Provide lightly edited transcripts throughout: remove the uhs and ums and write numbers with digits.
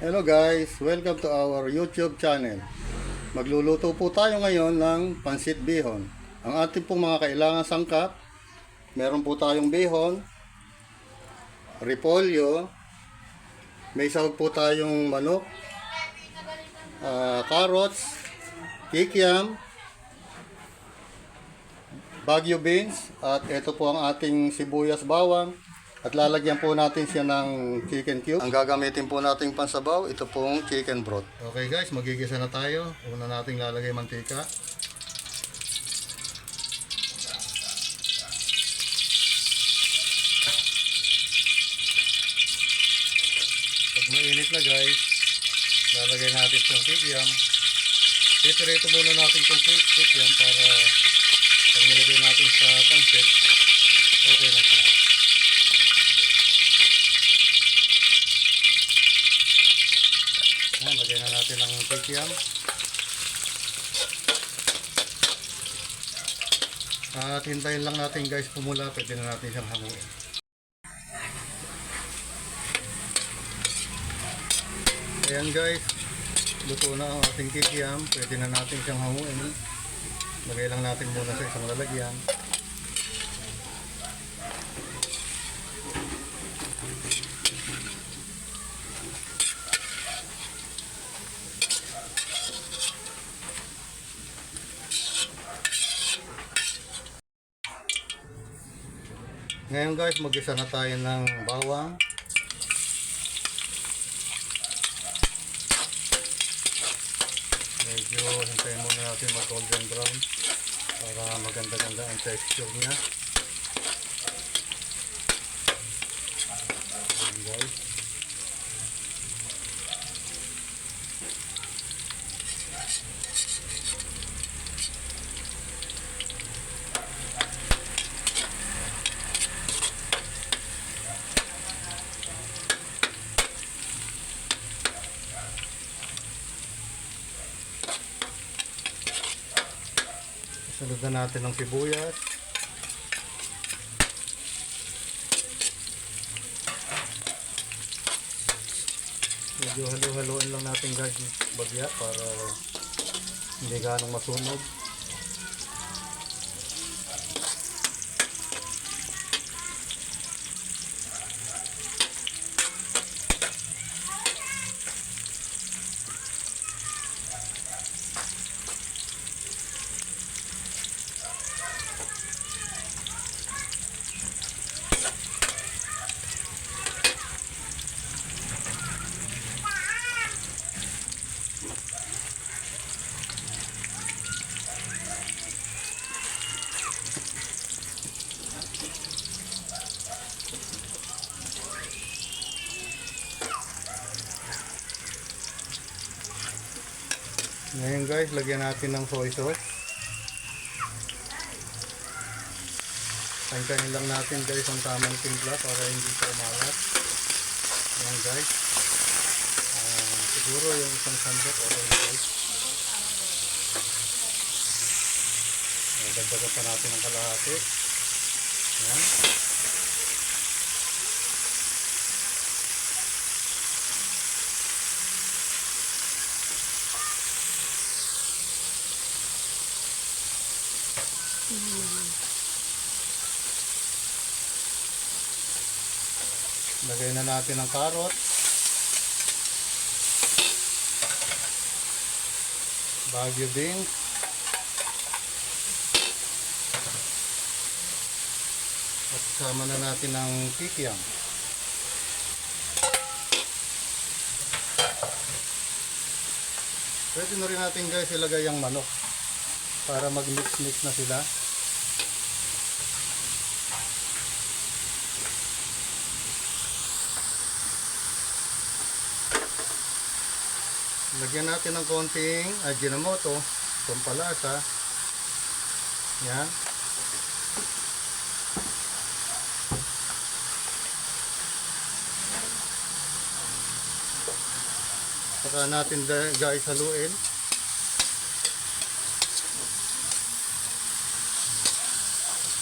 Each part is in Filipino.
Hello guys, welcome to our YouTube channel. Magluluto po tayo ngayon ng pansit bihon. Ang ating pong mga kailangan sangkap, meron po tayong bihon, repolyo, may sahog po tayong manok, carrots, kikiam, Baguio beans, at ito po ang ating sibuyas bawang. At lalagyan po natin siya ng chicken cube. Ang gagamitin po nating pansabaw, ito pong chicken broth. Okay guys, magigisa na tayo. Una nating lalagay mantika. Pag mainit na guys, lalagay natin itong kikiam. Ito muna natin itong kikiam para pag nilagay natin sa pansit, okay na siya. Lagyan na natin ang kikiam. At hintayin lang natin guys pumula. Pwede na natin siyang hanguin. Ayan guys, luto na ang ating kikiam. Pwede na natin siyang hanguin. Lagay lang natin muna sa isang lalagyan. Ngayon guys, mag-isa na tayo ng bawang. Medyo hintayin muna natin mag-golden brown para maganda-ganda ang texture niya. Ayan guys. Sunod na natin ng sibuyas. Medyo halo-haloin lang natin guys bagya para hindi ganong masunog. Ngayon guys, lagyan natin ng soy sauce. Tantahin lang natin guys ang tamang timpla para hindi ito umalat. Ayan guys. Siguro yung isang sandok okay na guys. Dagdagan pa natin ng kalahati. Ayan. Lagay na natin ang carrot, Baguio beans, at sama na natin ang kikiam. Pwede na rin natin guys ilagay ang manok para mag-mix-mix na sila. Lagyan natin ng konting Ajinomoto, pampalasa. Yan. Saka natin guys haluin.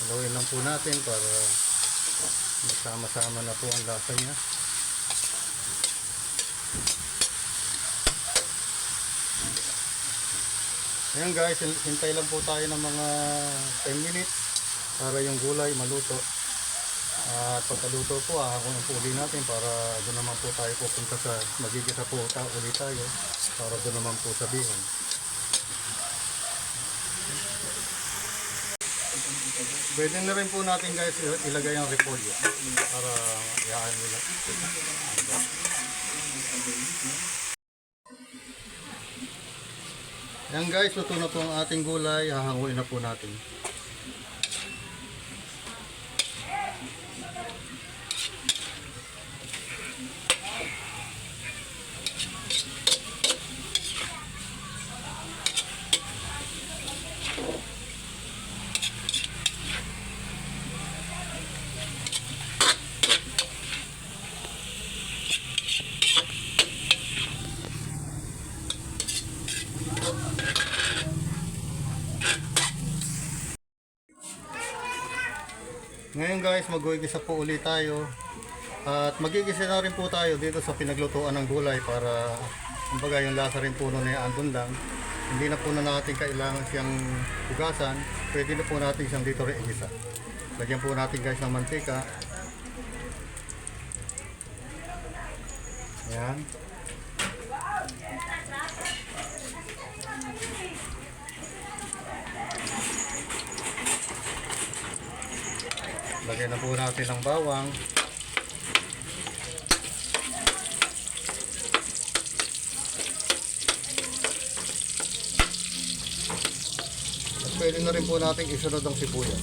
Haluin lang po natin para masama-sama na po ang lasa niya. Ayan guys, hintay lang po tayo ng mga 10 minutes para yung gulay maluto. At pagkaluto po, hahanguin po ulit natin para doon naman po tayo pupunta sa magigisa po ulit tayo para doon naman po sa bihon. Pwede na rin po natin guys ilagay ang repolyo para ihaan nila. Ayan guys, luto na po ang ating gulay, hahanguin na po natin. Ngayon guys, mag-uigisa po ulit tayo. At magigisa na rin po tayo dito sa pinaglutuan ng gulay para kumbaga yung lasa rin po nun ay andun lang. Hindi na po na natin kailangan siyang hugasan. Pwede na po natin siyang dito rin igisa. Lagyan po natin guys ng mantika. Ayan. Lagyan na po natin ng bawang. At pwede na rin po natin isunod ang sibuyas.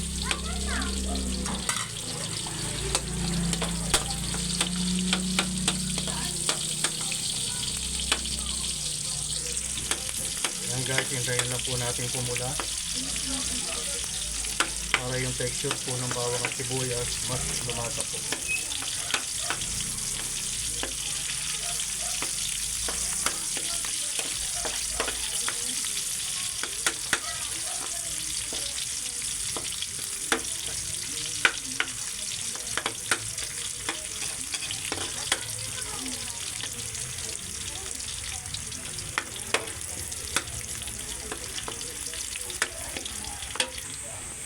Ayan guys, hintayin lang po natin pumula. Para yung texture po ng bawang at sibuyas mas lumasa po.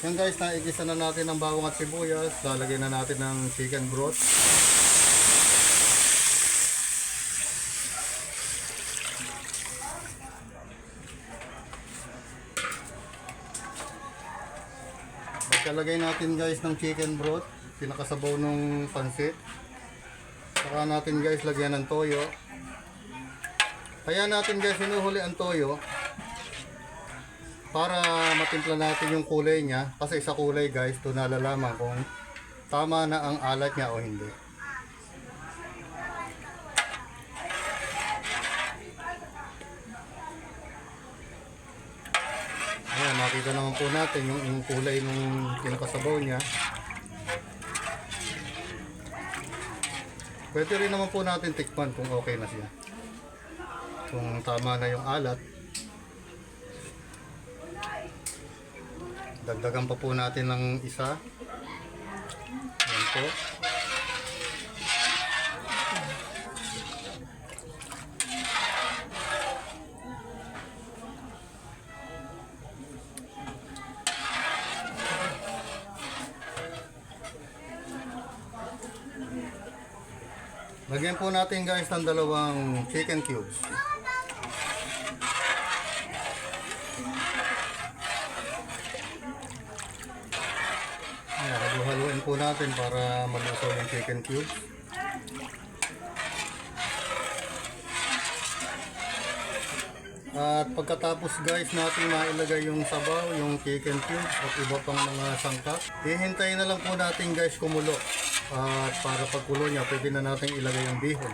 Yan guys, naigisa na natin ang bawang at sibuyas. Lalagyan na natin ng chicken broth. Pagkalagay natin guys ng chicken broth, pinakasabaw ng pansit. Saka natin guys lagyan ng toyo. Kaya natin guys hinuhuli ang toyo para matimpla natin yung kulay niya, kasi sa kulay guys doon nalalaman kung tama na ang alat niya o hindi. Ayan, nakita naman po natin yung kulay ng pinakasabaw niya. Pwede rin naman po natin tikman kung okay na siya, kung tama na yung alat. Dagdagan pa po natin ng isa. Yan po. Lagyan po natin guys ng dalawang chicken cubes. Haluhaluin po natin para malusaw yung chicken cubes. At pagkatapos guys natin mailagay yung sabaw, yung chicken cubes at iba pang mga sangkap, hihintayin na lang po natin guys kumulo. At para pagkulo niya, pwede na natin ilagay yung bihon.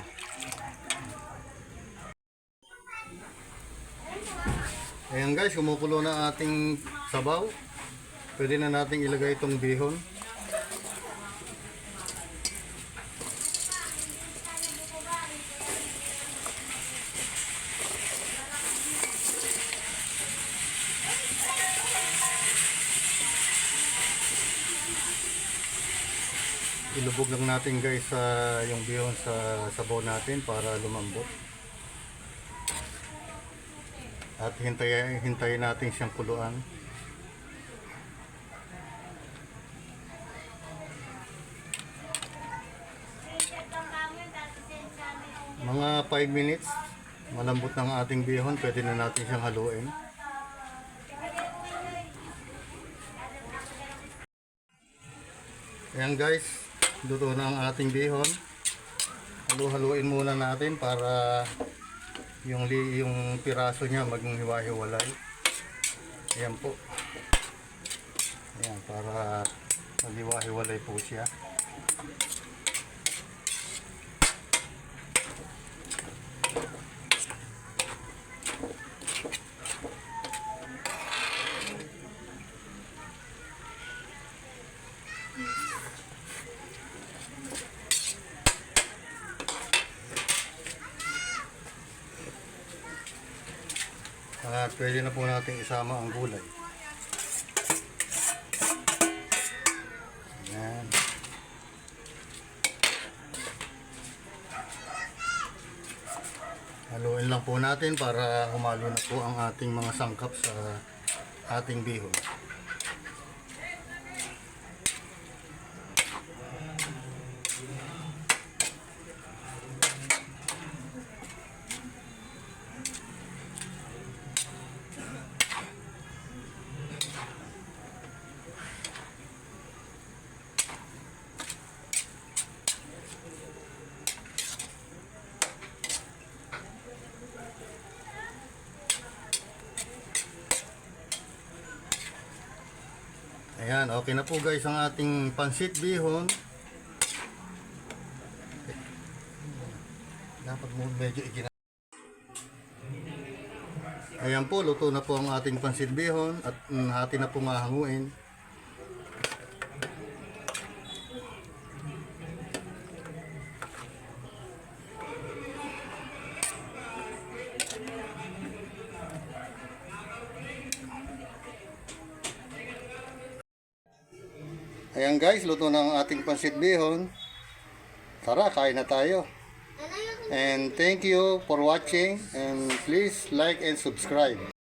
Ayan guys, kumukulo na ating sabaw. Pwede na natin ilagay itong bihon. Ilubog lang natin guys yung bihon sa sabaw natin para lumambot. At hintayin natin siyang kuluan. Mga 5 minutes, malambot ng ating bihon, pwede na natin siyang haluin. Ayan guys, luto na ang ating bihon. Halu-haluin muna natin para yung piraso niya maging hiwa-hiwalay. Ayan po. Ayan, para maghiwa-hiwalay po siya. At pwede na po natin isama ang gulay. Ayan. Haluin lang po natin para humalo na po ang ating mga sangkap sa ating bihon. Ayan, okay na po guys ang ating pansit bihon. Dapat mo medyo igina. Ayan po, luto na po ang ating pansit bihon at hati na po mahanguin. Ayan guys, luto na ang ating pansit bihon. Tara, kain na tayo. And thank you for watching and please like and subscribe.